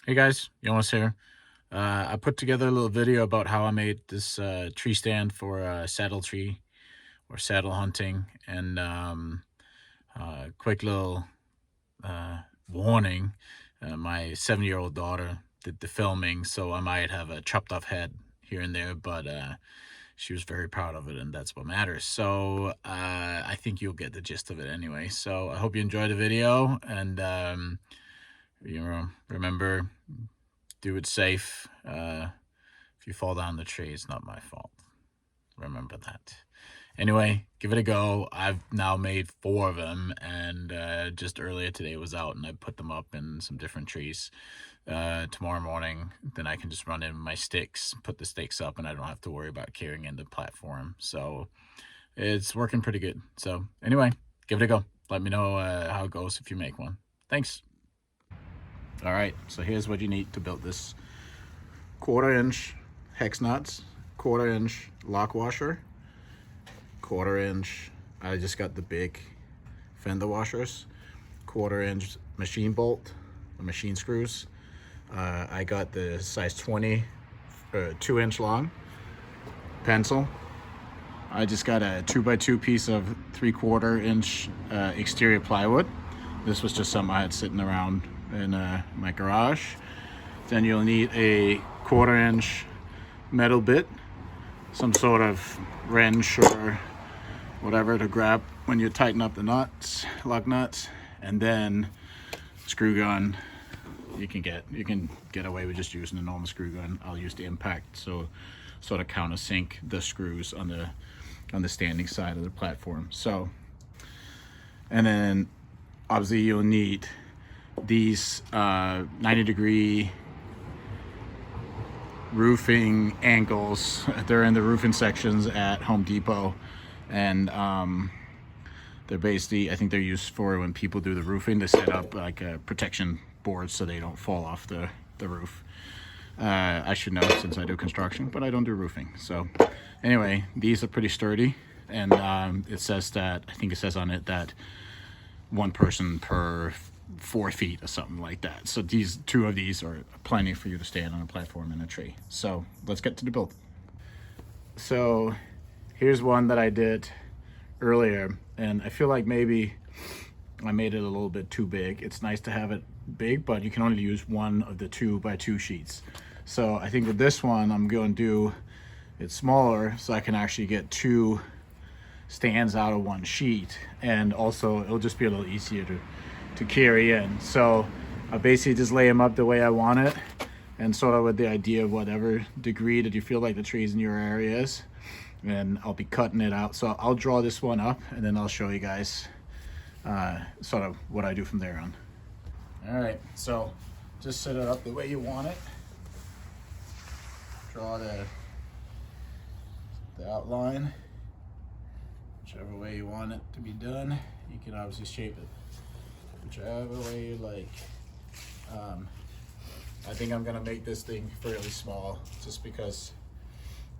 Hey guys, Jonas here. I put together a little video about how I made this tree stand for saddle tree or saddle hunting, and quick little warning: my 7-year-old daughter did the filming, so I might have a chopped off head here and there, but she was very proud of it, and that's what matters. So I think you'll get the gist of it anyway. So I hope you enjoy the video, and remember, do it safe. If you fall down the tree, it's not my fault. Remember that. Anyway, give it a go. I've now made 4 of them, and just earlier today was out, and I put them up in some different trees. Tomorrow morning, then I can just run in my sticks, put the stakes up, and I don't have to worry about carrying in the platform. So it's working pretty good. So anyway, give it a go. Let me know how it goes if you make one. Thanks. All right, so here's what you need to build this: 1/4-inch hex nuts, 1/4-inch lock washer, 1/4-inch, I just got the big fender washers, 1/4-inch machine bolt, the machine screws. I got the size 20, 2-inch long pencil. I just got a 2x2 piece of 3/4-inch exterior plywood. This was just something I had sitting around in my garage. Then you'll need a 1/4-inch metal bit, some sort of wrench or whatever to grab when you tighten up the nuts, lug nuts, and then screw gun. You can get away with just using a normal screw gun. I'll use the impact, so sort of countersink the screws on the standing side of the platform. So, and then obviously you'll need these 90-degree roofing angles. They're in the roofing sections at Home Depot, and they're basically, I think they're used for when people do the roofing to set up like a protection board so they don't fall off the roof. I should know since I do construction, but I don't do roofing. So anyway, these are pretty sturdy, and it says that, I think it says on it that 1 person per 4 feet or something like that. So these 2 of these are plenty for you to stand on a platform in a tree. So let's get to the build. So here's one that I did earlier, and I feel like maybe I made it a little bit too big. It's nice to have it big, but you can only use 1 of the 2x2 sheets. So I think with this one, I'm going to do it smaller so I can actually get 2 stands out of 1 sheet, and also it'll just be a little easier to carry in. So I basically just lay them up the way I want it, and sort of with the idea of whatever degree that you feel like the trees in your area is, and I'll be cutting it out. So I'll draw this one up, and then I'll show you guys sort of what I do from there on. All right, so just set it up the way you want it. Draw the outline whichever way you want it to be done. You can obviously shape it whichever way you like. I think I'm gonna make this thing fairly small just because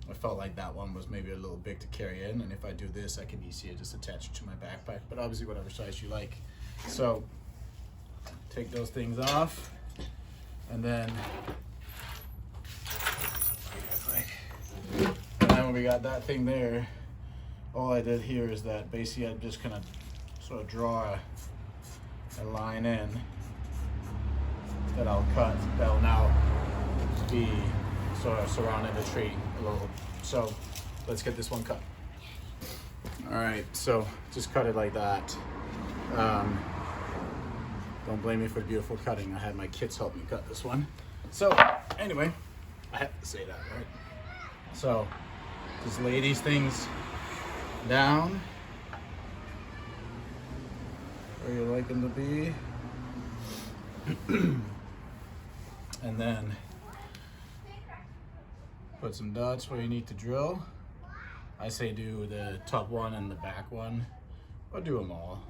I felt like that one was maybe a little big to carry in, and if I do this I can easier just attach it to my backpack, but obviously whatever size you like. So take those things off, and then when we got that thing there, all I did here is that basically I'm just gonna sort of draw a line in that I'll cut, that'll now be sort of surrounding the tree a little. So let's get this one cut. All right, so just cut it like that. Don't blame me for beautiful cutting. I had my kids help me cut this one. So anyway, I have to say that, right? So just lay these things down where you like them to be. And then put some dots where you need to drill. I say do the top one and the back one, or do them all.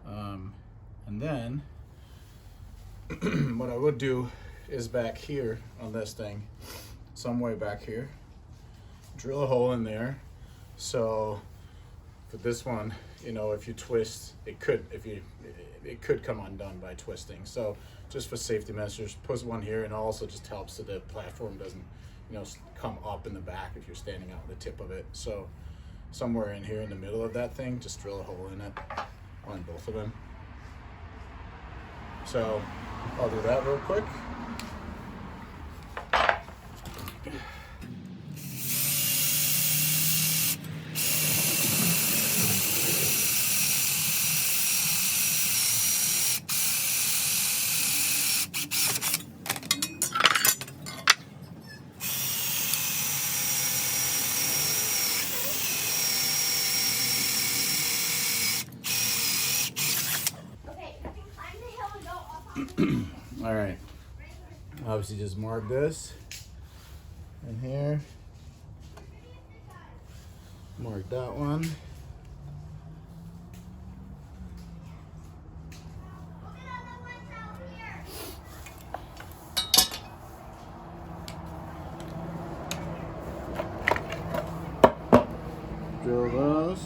And then what I would do is back here on this thing, somewhere back here, drill a hole in there. So for this one, you know, if you twist, it could come undone by twisting. So just for safety measures, put one here, and also just helps so the platform doesn't, you know, come up in the back if you're standing out the tip of it. So somewhere in here in the middle of that thing, just drill a hole in it on both of them. So I'll do that real quick. All right, obviously just mark this in here, mark that one. Drill those.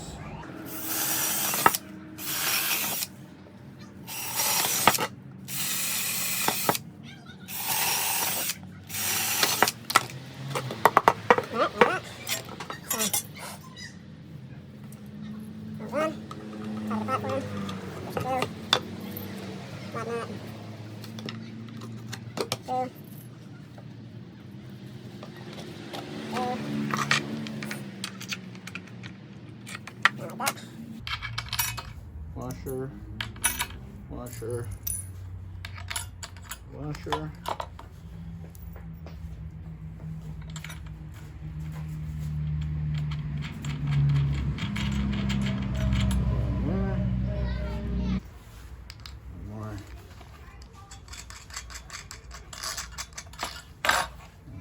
Washer, washer, washer.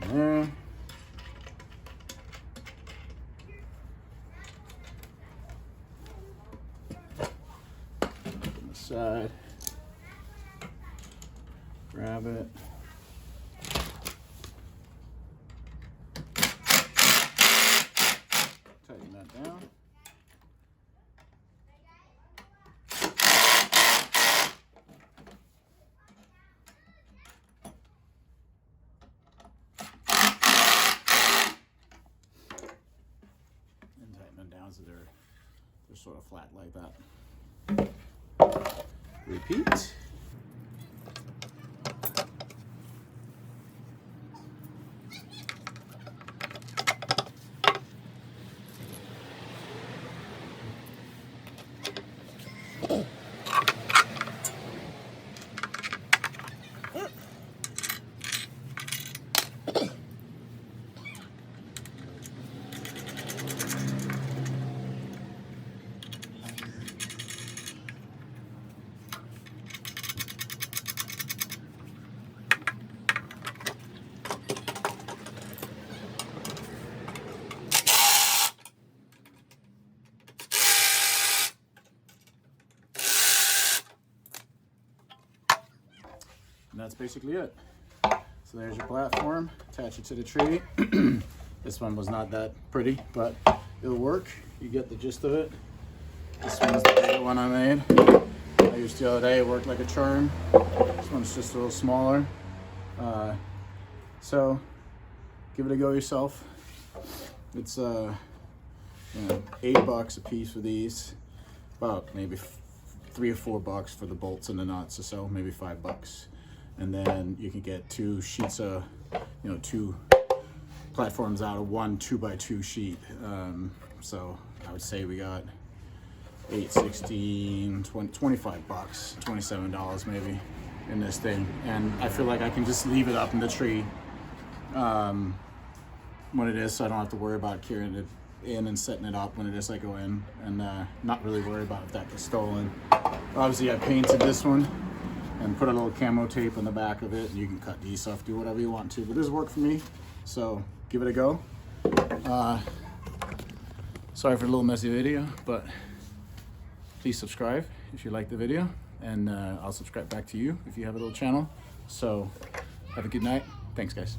There. On the side. Grab it. Tighten that down. So they're sort of flat like that. Repeat. And that's basically it. So there's your platform, attach it to the tree. This one was not that pretty, but it'll work. You get the gist of it. This one's the bigger one I made. I used the other day, it worked like a charm. This one's just a little smaller. So give it a go yourself. It's you know, $8 a piece for these. About maybe $3 or $4 for the bolts and the nuts or so, maybe $5. And then you can get 2 sheets of, you know, 2 platforms out of one 2x2 sheet. So I would say we got 8, 16, 20, $25, $27 maybe in this thing. And I feel like I can just leave it up in the tree when it is, so I don't have to worry about carrying it in and setting it up when it is I go in, and not really worry about if that gets stolen. Obviously I painted this one and put a little camo tape on the back of it, and you can cut these off, do whatever you want to, but this worked for me, so give it a go. Sorry for the little messy video, but please subscribe if you like the video, and I'll subscribe back to you if you have a little channel. So have a good night. Thanks guys.